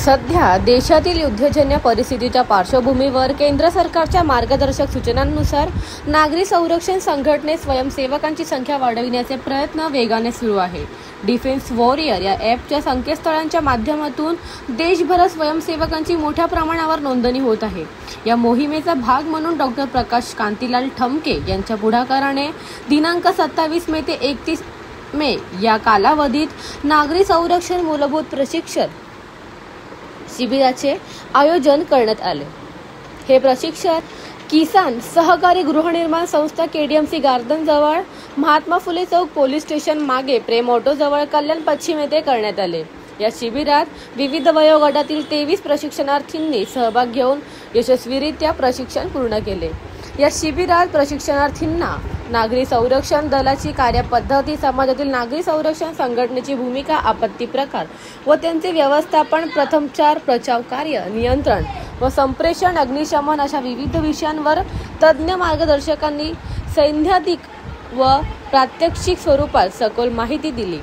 सध्या देशातील युद्धजन्य परिस्थितीच्या पार्श्वभूमीवर केंद्र सरकारच्या मार्गदर्शक सूचनांनुसार नागरी संरक्षण संघटनेत स्वयंसेवकांची संख्या वाढविण्याचे प्रयत्न वेगाने सुरू आहे। डिफेन्स वॉरियर या ॲपच्या संकेतस्थळांच्या माध्यमातून देशभरात स्वयंसेवकांची मोठ्या प्रमाणावर नोंदणी होत आहे। या मोहिमेचा भाग म्हणून डॉक्टर प्रकाश कांतीलाल ठमके यांच्या पुढाकाराने दिनांक 27 मे ते 31 मे या कालावधीत नागरी संरक्षण मूलभूत प्रशिक्षण शिबिराचे आयोजन करण्यात आले। हे प्रशिक्षण किसान सहकारी गृहनिर्माण संस्था KDMC गार्डन जवळ महात्मा फुले चौक पोलीस स्टेशन मागे प्रेम ऑटो जवळ कल्याण पश्चिम येथे करण्यात आले। या शिबिरात विविध वयोगटातील 23 प्रशिक्षणार्थींनी सहभाग घेऊन यशस्वीरित्या प्रशिक्षण पूर्ण केले। या शिबिरात प्रशिक्षणार्थींना नागरी संरक्षण दलाची कार्यपद्धती, समाजातील नागरी संरक्षण संघटनेची भूमिका, आपत्ती प्रकार व त्यांचे व्यवस्थापन, प्रथमोपचार, बचाव कार्य, नियंत्रण व संप्रेषण, अग्निशमन अशा विविध विषयांवर तज्ज्ञ मार्गदर्शकांनी सैद्धांतिक व प्रात्यक्षिक स्वरूपात सखोल माहिती दिली।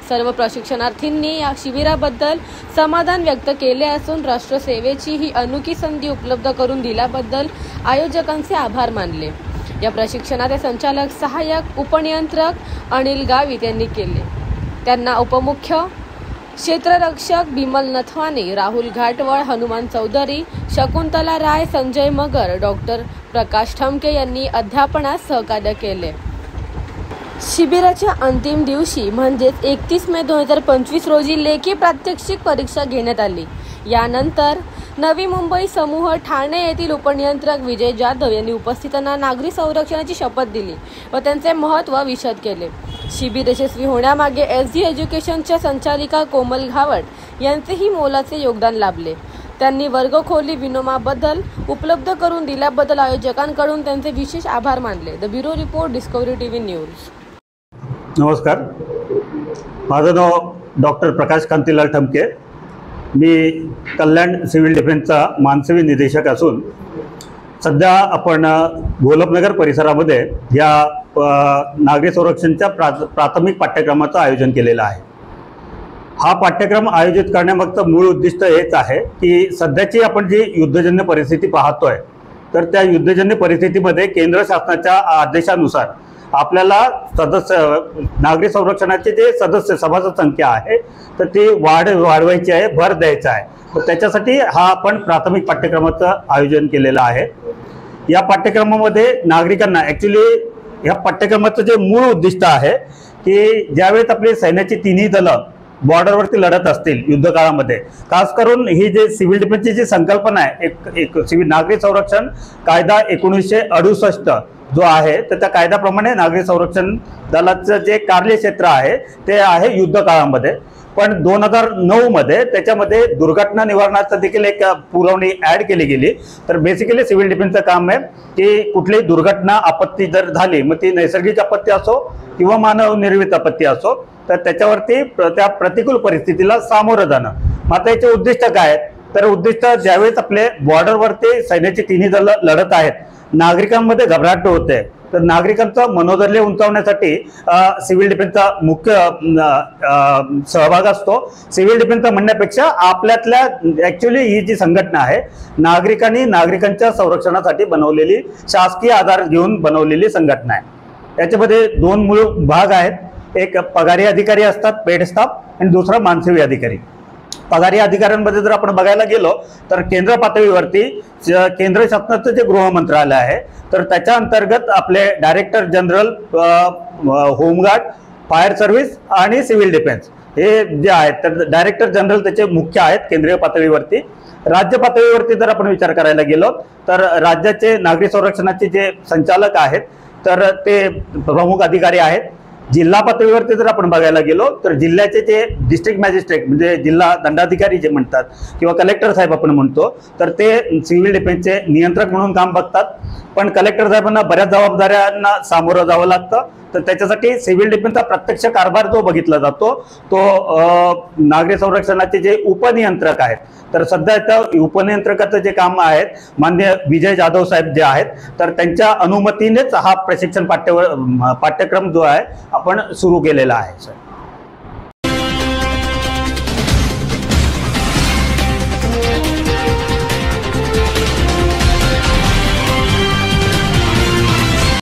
सर्व प्रशिक्षणार्थींनी या शिबिराबद्दल समाधान व्यक्त केले असून राष्ट्रसेवेची ही अनोखी संधी उपलब्ध करून दिल्याबद्दल आयोजकांचे आभार मानले। या प्रशिक्षणाचे संचालक सहाय्यक उपनियंत्रक अनिल गावित यांनी केले। त्यांना उपमुख्य क्षेत्ररक्षक बिमल नथवानी, राहुल घाटवळ, हनुमान चौधरी, शकुंतला राय, संजय मगर, डॉक्टर प्रकाश ठमके यांनी अध्यापनास सहकार्य केले। शिबिराच्या अंतिम दिवशी म्हणजेच 31 मे 2025 रोजी लेखी प्रात्यक्षिक परीक्षा घेण्यात आली। यानंतर नवी मुंबई समूह ठाणे येथील उपनियंत्रक विजय जाधव यांनी उपस्थितांना नागरी संरक्षणाची शपथ दिली व त्यांचे महत्त्व विशद केले। शिबिर यशस्वी होण्यामागे SD एज्युकेशनच्या संचालिका कोमल घावट यांचेही मोलाचे योगदान लाभले। त्यांनी वर्गखोली विनोमाबद्दल उपलब्ध करून दिल्याबद्दल आयोजकांकडून त्यांचे विशेष आभार मानले। The bureau report, discovery TV news. नमस्कार, माझं नाव डॉक्टर प्रकाश कांतीलाल ठमके। मी कल्याण सिव्हिल डिफेन्सचा मानसेवी निदेशक असून सध्या आपण गोलपनगर परिसरामध्ये या नागरी संरक्षणच्या प्राथमिक पाठ्यक्रमाचं आयोजन केलेलं आहे। हा पाठ्यक्रम आयोजित करण्यामागचं मूळ उद्दिष्ट हेच आहे की सध्याची आपण जी युद्धजन्य परिस्थिती पाहतोय, तर त्या युद्धजन्य परिस्थितीमध्ये केंद्र शासनाच्या आदेशानुसार आपल्याला नागरी संरक्षणाचे जे सदस्य सभासद संख्या आहे तर ती वाढवायची आहे, भर द्यायचा आहे। तर त्याच्यासाठी हा आपण प्राथमिक पाठ्यक्रमाचं आयोजन केलेलं आहे। या पाठ्यक्रमामध्ये नागरिकांना ॲक्च्युली या पाठ्यक्रमाचं जे मूळ उद्दिष्ट आहे की ज्यावेळेस आपली सैन्याची तिन्ही दलं बॉर्डरवरती लढत असतील युद्ध काळामध्ये, खास करून ही जे सिव्हिल डिफेन्सची जी संकल्पना आहे, एक सिव्हिल नागरी संरक्षण कायदा 1968 जो आहे, तर त्या कायद्याप्रमाणे नागरी संरक्षण दलाचं जे कार्यक्षेत्र आहे ते आहे युद्ध काळामध्ये। पण 2009 मध्ये त्याच्यामध्ये दुर्घटना निवारणाचं देखील एक पुरवणी ॲड केली गेली। तर बेसिकली सिव्हिल डिफेन्सचं काम आहे की कुठलीही दुर्घटना, आपत्ती जर झाली, मग ती नैसर्गिक आपत्ती असो किंवा मानव निर्मित आपत्ती असो, तर त्याच्यावरती त्या प्रतिकूल परिस्थितीला सामोरं जाणं। मात्र याचे उद्दिष्ट काय आहेत, तर उद्दिष्ट ज्यावेळेस आपले बॉर्डरवरती सैन्याची तिन्ही दलं लढत आहेत, नागरिकांमध्ये घबराट होते, तर नागरिकांचं मनोधैर्य उंचावण्यासाठी सिव्हिल डिफेन्सचा मुख्य सहभाग असतो। सिव्हिल डिफेन्सचा म्हणण्यापेक्षा आपल्यातल्या ॲक्च्युली ही जी संघटना आहे नागरिकांनी नागरिकांच्या संरक्षणासाठी बनवलेली, शासकीय आधार घेऊन बनवलेली संघटना आहे। याच्यामध्ये दोन मूळ भाग आहेत, एक पगारी अधिकारी असतात, पेड स्टाफ, आणि दुसरा मानसेवी अधिकारी। पगारी अधिकाऱ्यांमध्ये जर आपण बघायला गेलो तर केंद्र पातळीवरती केंद्र शासनाचं जे गृह मंत्रालय आहे, तर त्याच्या अंतर्गत आपले director general home guard, fire service आणि सिव्हिल डिफेन्स हे जे आहेत, तर डायरेक्टर जनरल त्याचे मुख्य आहेत केंद्रीय पातळीवरती। राज्य पातळीवरती जर आपण विचार करायला गेलो तर राज्याचे नागरी संरक्षणाचे जे संचालक आहेत तर ते प्रमुख अधिकारी आहेत। जिल्हा पातळीवरती जर आपण बघायला गेलो तर जिल्ह्याचे जे डिस्ट्रिक्ट मॅजिस्ट्रेट म्हणजे जिल्हा दंडाधिकारी जे म्हणतात किंवा कलेक्टर साहेब आपण म्हणतो, तर ते सिव्हिल डिफेन्सचे नियंत्रक म्हणून काम बघतात। पण कलेक्टर साहेबांना बऱ्याच जबाबदाऱ्यांना सामोरं जावं लागतं, तर त्याच्यासाठी सिव्हिल डिफेन्सचा प्रत्यक्ष कारभार जो बघितला जातो तो नागरी संरक्षणाचे जे उपनियंत्रक आहेत, तर सध्या त्या उपनियंत्रकाचं जे काम आहे माननीय विजय जाधव साहेब जे आहेत, तर त्यांच्या अनुमतीनेच हा प्रशिक्षण पाठ्यक्रम जो आहे आपण सुरू केलेला आहे।